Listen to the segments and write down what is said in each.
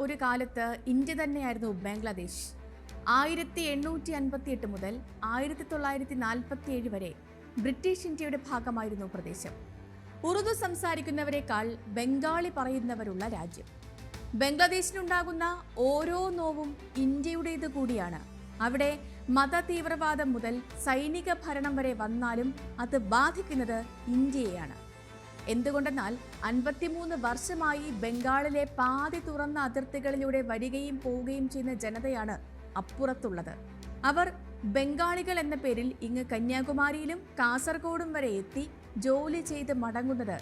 ഒരു കാലത്ത് ഇന്ത്യ തന്നെയായിരുന്നു ബംഗ്ലാദേശ്. 1858 മുതൽ 1947 വരെ ബ്രിട്ടീഷ് ഇന്ത്യയുടെ ഭാഗമായിരുന്നു പ്രദേശം. ഉറുദു സംസാരിക്കുന്നവരെക്കാൾ ബംഗാളി പറയുന്നവരുള്ള രാജ്യം. ബംഗ്ലാദേശിനുണ്ടാകുന്ന ഓരോ നോവും ഇന്ത്യയുടേത് കൂടിയാണ്. അവിടെ മത തീവ്രവാദം മുതൽ സൈനിക ഭരണം വരെ വന്നാലും അത് ബാധിക്കുന്നത് ഇന്ത്യയെയാണ്. എന്തുകൊണ്ടെന്നാൽ 53 വർഷമായി ബംഗാളിലെ പാതി തുറന്ന അതിർത്തികളിലൂടെ വരികയും പോവുകയും ചെയ്യുന്ന ജനതയാണ് അപ്പുറത്തുള്ളത്. അവർ ബംഗാളികൾ എന്ന പേരിൽ ഇങ്ങ് കന്യാകുമാരിയിലും കാസർഗോഡും വരെ എത്തി ജോലി ചെയ്ത് മടങ്ങുന്നത്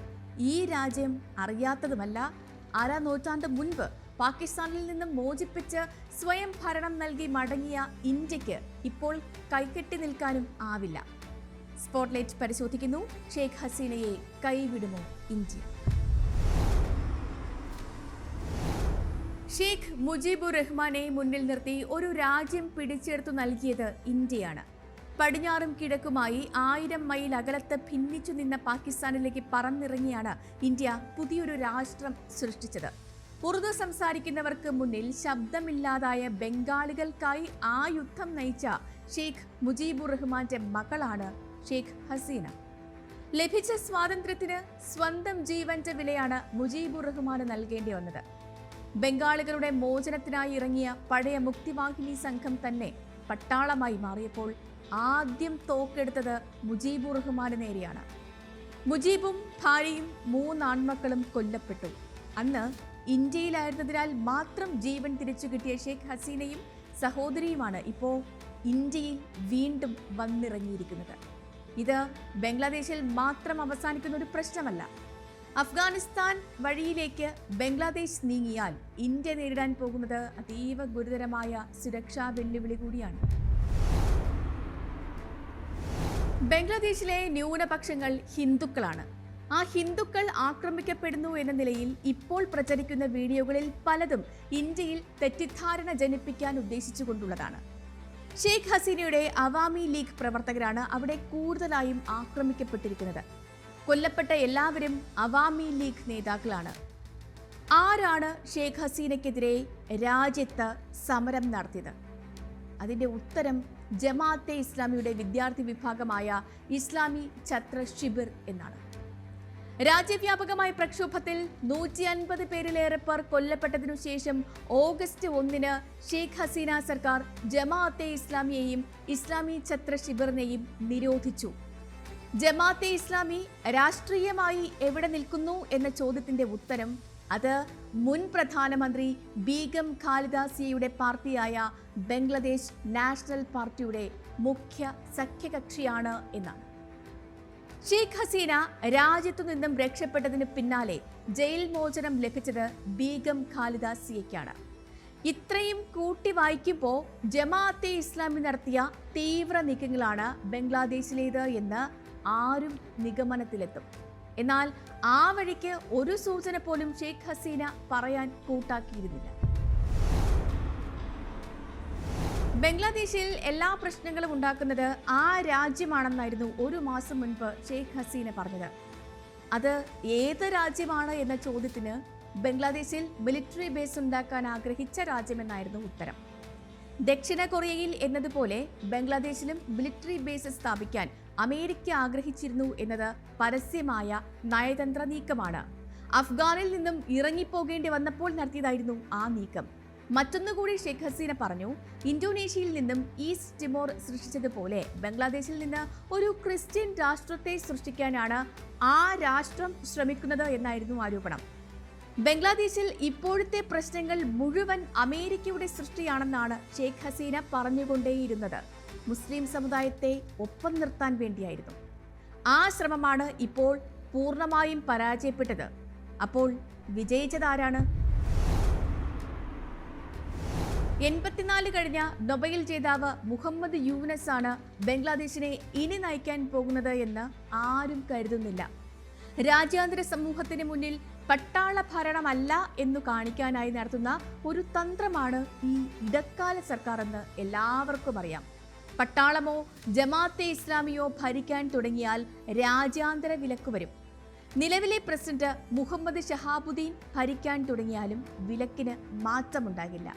ഈ രാജ്യം അറിയാത്തതുമല്ല. നൂറ്റാണ്ട് മുൻപ് പാകിസ്ഥാനിൽ നിന്നും മോചിപ്പിച്ച് സ്വയം ഭരണം നൽകി മടങ്ങിയ ഇന്ത്യക്ക് ഇപ്പോൾ കൈകെട്ടി നിൽക്കാനും ആവില്ല. സ്പോട്ട്ലൈറ്റ് പരിശോധിക്കുന്നു. ഷെയ്ഖ് ഹസീനയെ കൈവിടുമോ ഇന്ത്യ? ഷെയ്ഖ് മുജീബുർ റഹ്മാനെ മുന്നിൽ നിർത്തി ഒരു രാജ്യം പിടിച്ചെടുത്തു നൽകിയത് ഇന്ത്യയാണ്. പടിഞ്ഞാറും കിഴക്കുമായി 1000 മൈൽ അകലത്ത് ഭിന്നിച്ചു നിന്ന പാകിസ്ഥാനിലേക്ക് പറന്നിറങ്ങിയാണ് ഇന്ത്യ പുതിയൊരു രാഷ്ട്രം സൃഷ്ടിച്ചത്. ഉറുദു സംസാരിക്കുന്നവർക്ക് മുന്നിൽ ശബ്ദമില്ലാതായ ബംഗാളികൾക്കായി ആ യുദ്ധം നയിച്ച ഷെയ്ഖ് മുജീബുർ റഹ്മാന്റെ മകളാണ് ഷെയ്ഖ് ഹസീന. ലഭിച്ച സ്വാതന്ത്ര്യത്തിന് സ്വന്തം ജീവന്റെ വിലയാണ് മുജീബുർ റഹ്മാന് നൽകേണ്ടി വന്നത്. ബംഗാളികളുടെ മോചനത്തിനായി ഇറങ്ങിയ പഴയ മുക്തിവാഹിനി സംഘം തന്നെ പട്ടാളമായി മാറിയപ്പോൾ ആദ്യം തോക്കെടുത്തത് മുജീബുർ റഹ്മാന് നേരെയാണ്. മുജീബും ഭാര്യയും 3 ആൺമക്കളും കൊല്ലപ്പെട്ടു. അന്ന് ഇന്ത്യയിലായിരുന്നതിനാൽ മാത്രം ജീവൻ തിരിച്ചു കിട്ടിയ ഷെയ്ഖ് ഹസീനയും സഹോദരിയുമാണ് ഇപ്പോൾ ഇന്ത്യയിൽ വീണ്ടും വന്നിറങ്ങിയിരിക്കുന്നത്. ഇത് ബംഗ്ലാദേശിൽ മാത്രം അവസാനിക്കുന്ന ഒരു പ്രശ്നമല്ല. അഫ്ഗാനിസ്ഥാൻ വഴിയിലേക്ക് ബംഗ്ലാദേശ് നീങ്ങിയാൽ ഇന്ത്യ നേരിടാൻ പോകുന്നത് അതീവ ഗുരുതരമായ സുരക്ഷാ വെല്ലുവിളി കൂടിയാണ്. ബംഗ്ലാദേശിലെ ന്യൂനപക്ഷങ്ങൾ ഹിന്ദുക്കളാണ്. ആ ഹിന്ദുക്കൾ ആക്രമിക്കപ്പെടുന്നു എന്ന നിലയിൽ ഇപ്പോൾ പ്രചരിക്കുന്ന വീഡിയോകളിൽ പലതും ഇന്ത്യയിൽ തെറ്റിദ്ധാരണ ജനിപ്പിക്കാൻ ഉദ്ദേശിച്ചുകൊണ്ടുള്ളതാണ്. ഷെയ്ഖ് ഹസീനയുടെ അവാമി ലീഗ് പ്രവർത്തകരാണ് അവിടെ കൂടുതലായും ആക്രമിക്കപ്പെട്ടിരിക്കുന്നത്. കൊല്ലപ്പെട്ട എല്ലാവരും അവാമി ലീഗ് നേതാക്കളാണ്. ആരാണ് ഷെയ്ഖ് ഹസീനയ്ക്കെതിരെ രാജ്യത്ത് സമരം നടത്തിയത്? അതിന്റെ ഉത്തരം ജമാഅത്തെ ഇസ്ലാമിയുടെ വിദ്യാർത്ഥി വിഭാഗമായ ഇസ്ലാമി ഛത്ര ശിബിർ എന്നാണ്. രാജ്യവ്യാപകമായ പ്രക്ഷോഭത്തിൽ 150 പേരിലേറെ പേർ കൊല്ലപ്പെട്ടതിനു ശേഷം ഓഗസ്റ്റ് 1 ഷെയ്ഖ് ഹസീന സർക്കാർ ജമാഅത്തെ ഇസ്ലാമിയെയും ഇസ്ലാമി ഛത്ര ശിബിറിനെയും നിരോധിച്ചു. ജമാഅത്തെ ഇസ്ലാമി രാഷ്ട്രീയമായി എവിടെ നിൽക്കുന്നു എന്ന ചോദ്യത്തിന്റെ ഉത്തരം അത് മുൻ പ്രധാനമന്ത്രി ബീഗം ഖാലിദ സിയയുടെ പാർട്ടിയായ ബംഗ്ലാദേശ് നാഷണൽ പാർട്ടിയുടെ മുഖ്യ സഖ്യകക്ഷിയാണ് എന്നാണ്. ഷെയ്ഖ് ഹസീന രാജ്യത്തു നിന്നും രക്ഷപ്പെട്ടതിന് പിന്നാലെ ജയിൽ മോചനം ലഭിച്ചത് ബീഗം ഖാലിദ സിയയ്ക്കാണ്. ഇത്രയും കൂട്ടി വായിക്കുമ്പോൾ ജമാഅത്തെ ഇസ്ലാമി നടത്തിയ തീവ്ര നീക്കങ്ങളാണ് ബംഗ്ലാദേശിലേത് എന്ന് ആരും നിഗമനത്തിലെത്തും. എന്നാൽ ആ വഴിക്ക് ഒരു സൂചന പോലും ഷെയ്ഖ് ഹസീന പറയാൻ കൂട്ടാക്കിയിരുന്നില്ല. ബംഗ്ലാദേശിൽ എല്ലാ പ്രശ്നങ്ങളും ഉണ്ടാക്കുന്നത് ആ രാജ്യമാണെന്നായിരുന്നു ഒരു മാസം മുൻപ് ഷെയ്ഖ് ഹസീന പറഞ്ഞത്. അത് ഏത് രാജ്യമാണ് എന്ന ചോദ്യത്തിന് ബംഗ്ലാദേശിൽ മിലിറ്ററി ബേസ് ഉണ്ടാക്കാൻ ആഗ്രഹിച്ച രാജ്യമെന്നായിരുന്നു ഉത്തരം. ദക്ഷിണ കൊറിയയിൽ എന്നതുപോലെ ബംഗ്ലാദേശിലും മിലിറ്ററി ബേസ് സ്ഥാപിക്കാൻ അമേരിക്ക ആഗ്രഹിച്ചിരുന്നു എന്നത് പരസ്യമായ നയതന്ത്ര നീക്കമാണ്. അഫ്ഗാനിൽ നിന്നും ഇറങ്ങിപ്പോകേണ്ടി വന്നപ്പോൾ നടത്തിയതായിരുന്നു ആ നീക്കം. മറ്റൊന്നുകൂടി ഷെയ്ഖ് ഹസീന പറഞ്ഞു, ഇന്തോനേഷ്യയിൽ നിന്നും ഈസ്റ്റ് ടിമോർ സൃഷ്ടിച്ചതുപോലെ ബംഗ്ലാദേശിൽ നിന്ന് ഒരു ക്രിസ്ത്യൻ രാഷ്ട്രത്തെ സൃഷ്ടിക്കാനാണ് ആ രാഷ്ട്രം ശ്രമിക്കുന്നത് എന്നായിരുന്നു ആരോപണം. ബംഗ്ലാദേശിൽ ഇപ്പോഴത്തെ പ്രശ്നങ്ങൾ മുഴുവൻ അമേരിക്കയുടെ സൃഷ്ടിയാണെന്നാണ് ഷെയ്ഖ് ഹസീന പറഞ്ഞുകൊണ്ടേയിരുന്നത്. മുസ്ലിം സമുദായത്തെ ഒപ്പം നിർത്താൻ വേണ്ടിയായിരുന്നു. ആ ശ്രമമാണ് ഇപ്പോൾ പൂർണ്ണമായും പരാജയപ്പെട്ടത്. അപ്പോൾ വിജയിച്ചതാരാണ്? 84 കഴിഞ്ഞ നൊബേൽ ജേതാവ് മുഹമ്മദ് യൂനസ് ആണ് ബംഗ്ലാദേശിനെ ഇനി നയിക്കാൻ പോകുന്നത് എന്ന് ആരും കരുതുന്നില്ല. രാജ്യാന്തര സമൂഹത്തിന് മുന്നിൽ പട്ടാള ഭരണമല്ല എന്നു കാണിക്കാനായി നടത്തുന്ന ഒരു തന്ത്രമാണ് ഈ ഇടക്കാല സർക്കാർ എന്ന് എല്ലാവർക്കും അറിയാം. പട്ടാളമോ ജമാഅത്തെ ഇസ്ലാമിയോ ഭരിക്കാൻ തുടങ്ങിയാൽ രാജ്യാന്തര വിലക്ക് വരും. നിലവിലെ പ്രസിഡന്റ് മുഹമ്മദ് ഷഹാബുദ്ദീൻ ഭരിക്കാൻ തുടങ്ങിയാലും വിലക്കിന് മാറ്റമുണ്ടാകില്ല.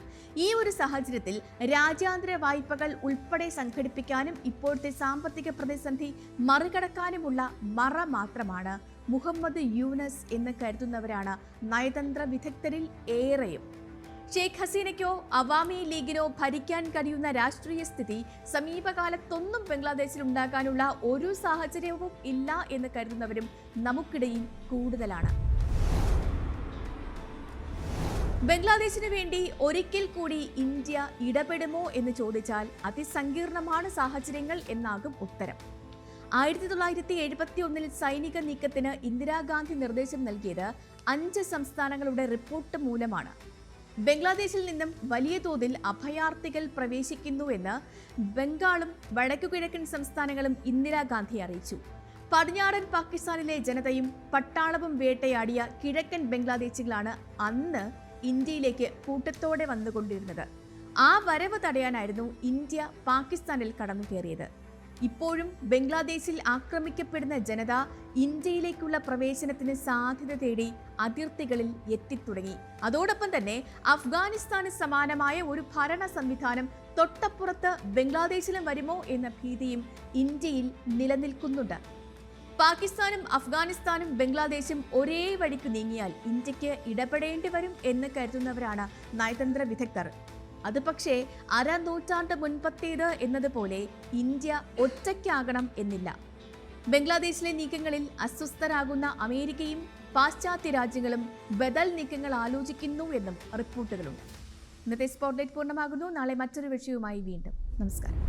ഈ ഒരു സാഹചര്യത്തിൽ രാജ്യാന്തര വായ്പകൾ ഉൾപ്പെടെ സംഘടിപ്പിക്കാനും ഇപ്പോഴത്തെ സാമ്പത്തിക പ്രതിസന്ധി മറികടക്കാനുമുള്ള മറ മാത്രമാണ് മുഹമ്മദ് യൂനസ് എന്ന് കരുതുന്നവരാണ് നയതന്ത്ര വിദഗ്ധരിൽ ഏറെയും. ഷെയ്ഖ് ഹസീനയ്ക്കോ അവാമി ലീഗിനോ ഭരിക്കാൻ കഴിയുന്ന രാഷ്ട്രീയ സ്ഥിതി സമീപകാലത്തൊന്നും ബംഗ്ലാദേശിൽ ഉണ്ടാകാനുള്ള ഒരു സാഹചര്യവും ഇല്ല എന്ന് കരുതുന്നവരും നമുക്കിടയിൽ കൂടുതലാണ്. ബംഗ്ലാദേശിനു വേണ്ടി ഒരിക്കൽ കൂടി ഇന്ത്യ ഇടപെടുമോ എന്ന് ചോദിച്ചാൽ അതിസങ്കീർണമാണ് സാഹചര്യങ്ങൾ എന്നാകും ഉത്തരം. 1971 സൈനിക നീക്കത്തിന് ഇന്ദിരാഗാന്ധി നിർദ്ദേശം നൽകിയത് 5 സംസ്ഥാനങ്ങളുടെ റിപ്പോർട്ട് മൂലമാണ്. ബംഗ്ലാദേശിൽ നിന്നും വലിയ തോതിൽ അഭയാർത്ഥികൾ പ്രവേശിക്കുന്നുവെന്ന് ബംഗാളും വടക്കുകിഴക്കൻ സംസ്ഥാനങ്ങളും ഇന്ദിരാഗാന്ധി അറിയിച്ചു. പടിഞ്ഞാറൻ പാകിസ്ഥാനിലെ ജനതയും പട്ടാളവും വേട്ടയാടിയ കിഴക്കൻ ബംഗ്ലാദേശികളാണ് അന്ന് ഇന്ത്യയിലേക്ക് കൂട്ടത്തോടെ വന്നുകൊണ്ടിരുന്നത്. ആ വരവ് തടയാനായിരുന്നു ഇന്ത്യ പാകിസ്ഥാനിൽ കടന്നു കയറിയത്. ഇപ്പോഴും ബംഗ്ലാദേശിൽ ആക്രമിക്കപ്പെടുന്ന ജനത ഇന്ത്യയിലേക്കുള്ള പ്രവേശനത്തിന് സാധ്യത തേടി അതിർത്തികളിൽ എത്തിത്തുടങ്ങി. അതോടൊപ്പം തന്നെ അഫ്ഗാനിസ്ഥാന് സമാനമായ ഒരു ഭരണ സംവിധാനം തൊട്ടപ്പുറത്ത് ബംഗ്ലാദേശിലും വരുമോ എന്ന ഭീതിയും ഇന്ത്യയിൽ നിലനിൽക്കുന്നുണ്ട്. പാകിസ്ഥാനും അഫ്ഗാനിസ്ഥാനും ബംഗ്ലാദേശും ഒരേ വഴിക്ക് നീങ്ങിയാൽ ഇന്ത്യക്ക് ഇടപെടേണ്ടി വരും എന്ന് കരുതുന്നവരാണ് നയതന്ത്ര വിദഗ്ധർ. അത് പക്ഷേ അരനൂറ്റാണ്ട് മുൻപത്തേത് എന്നതുപോലെ ഇന്ത്യ ഒറ്റയ്ക്കാകണം എന്നില്ല. ബംഗ്ലാദേശിലെ നീക്കങ്ങളിൽ അസ്വസ്ഥരാകുന്ന അമേരിക്കയും പാശ്ചാത്യ രാജ്യങ്ങളും ബദൽ നീക്കങ്ങൾ ആലോചിക്കുന്നു എന്നും റിപ്പോർട്ടുകളുണ്ട്. ഇന്നത്തെ സ്പോട്ട്ലൈറ്റ് പൂർണ്ണമാകുന്നു. നാളെ മറ്റൊരു വിഷയവുമായി വീണ്ടും. നമസ്കാരം.